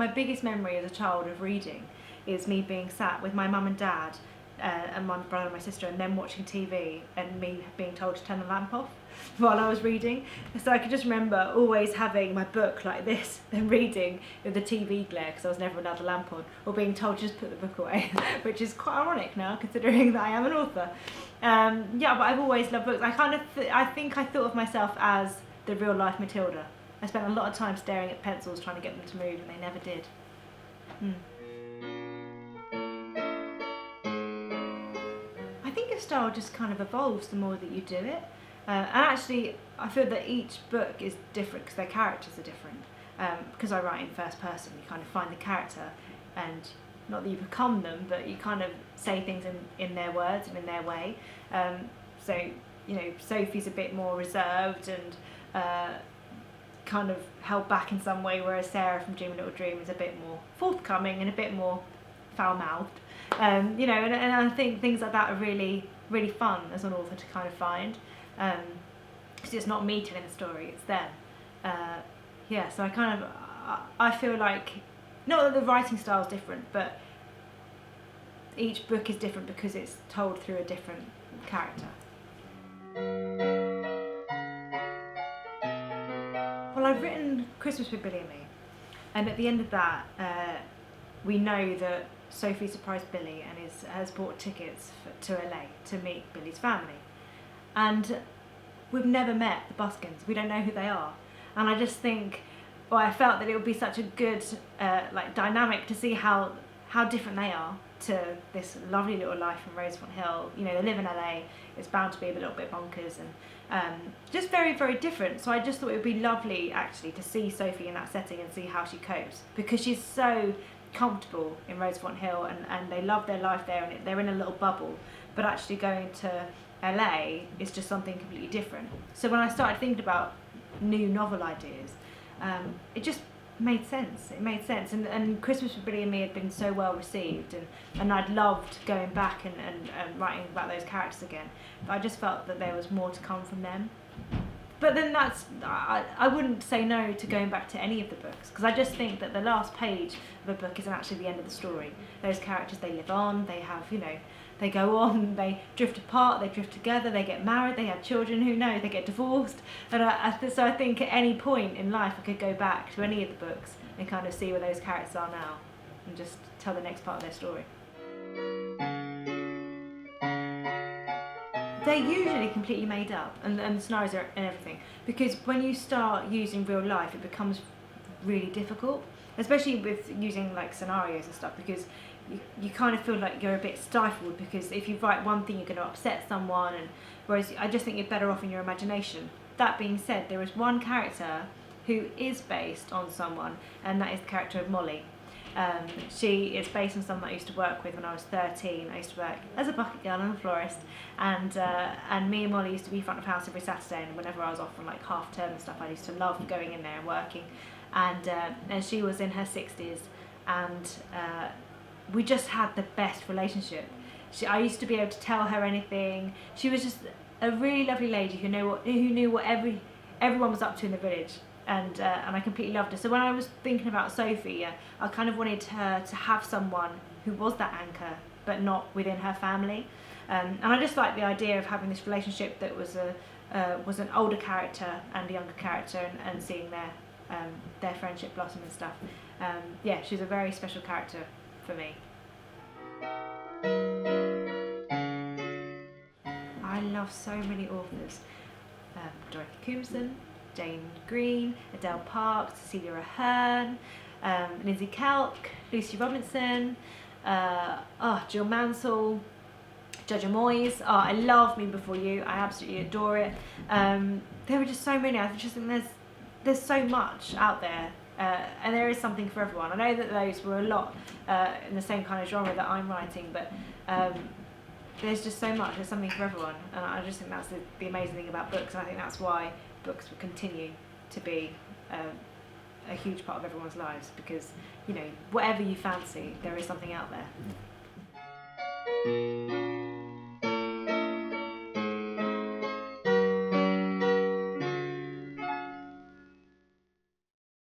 my biggest memory as a child of reading is me being sat with my mum and dad and my brother and my sister, and them watching TV and me being told to turn the lamp off while I was reading. So I can just remember always having my book like this and reading with the TV glare, because I was never allowed the lamp on, or being told to just put the book away, which is quite ironic now considering that I am an author. Yeah, but I've always loved books. I think I thought of myself as the real life Matilda. I spent a lot of time staring at pencils trying to get them to move, and they never did. I think your style just kind of evolves the more that you do it. And actually, I feel that each book is different because their characters are different. Because I write in first person, you kind of find the character, and not that you become them, but you kind of say things in their words and in their way. So, you know, Sophie's a bit more reserved and kind of held back in some way, whereas Sarah from Dream a Little Dream is a bit more forthcoming and a bit more foul-mouthed. You know, and I think things like that are really, really fun as an author to kind of find. Because it's not me telling the story, it's them. Yeah, so I feel like, not that the writing style is different, but each book is different because it's told through a different character. Well, I've written Christmas with Billy and Me, and at the end of that, we know that Sophie surprised Billy and has bought tickets to LA to meet Billy's family. And we've never met the Buskins, we don't know who they are. And I just think, well, I felt that it would be such a good like dynamic to see how different they are to this lovely little life in Rosemont Hill. You know, they live in LA, it's bound to be a little bit bonkers and just very, very different. So I just thought it would be lovely actually to see Sophie in that setting and see how she copes, because she's so comfortable in Rosemont Hill and they love their life there and they're in a little bubble, but actually going to LA is just something completely different. So when I started thinking about new novel ideas, it just made sense. It made sense, and Christmas with Billy and Me had been so well received, and I'd loved going back and writing about those characters again, but I just felt that there was more to come from them. But then I wouldn't say no to going back to any of the books, because I just think that the last page of a book isn't actually the end of the story. Those characters, they live on, they have, you know, they go on, they drift apart, they drift together, they get married, they have children, who knows, they get divorced. And so I think at any point in life I could go back to any of the books and kind of see where those characters are now and just tell the next part of their story. They're usually completely made up, and the scenarios are and everything, because when you start using real life it becomes really difficult, especially with using like scenarios and stuff, because you kind of feel like you're a bit stifled, because if you write one thing you're going to upset someone, and whereas I just think you're better off in your imagination. That being said, there is one character who is based on someone, and that is the character of Molly. She is based on someone I used to work with when I was 13. I used to work as a bucket girl and a florist, and me and Molly used to be front of house every Saturday, and whenever I was off on like half term and stuff, I used to love going in there and working. And she was in her 60s, and we just had the best relationship. I used to be able to tell her anything. She was just a really lovely lady who knew what everyone was up to in the village. And I completely loved her. So when I was thinking about Sophie, I kind of wanted her to have someone who was that anchor, but not within her family. And I just liked the idea of having this relationship that was an older character and a younger character, and seeing their friendship blossom and stuff. Yeah, she's a very special character for me. I love so many authors. Dorothy Comson, Jane Green, Adele Parks, Cecilia Ahern, Lindsay Kelk, Lucy Robinson, Jill Mansell, Judge Moyes. I love Me Before You. I absolutely adore it. There were just so many. I just think there's so much out there, and there is something for everyone. I know that those were a lot in the same kind of genre that I'm writing, but there's just so much. There's something for everyone, and I just think that's the amazing thing about books, and I think that's why books will continue to be a huge part of everyone's lives, because, you know, whatever you fancy, there is something out there.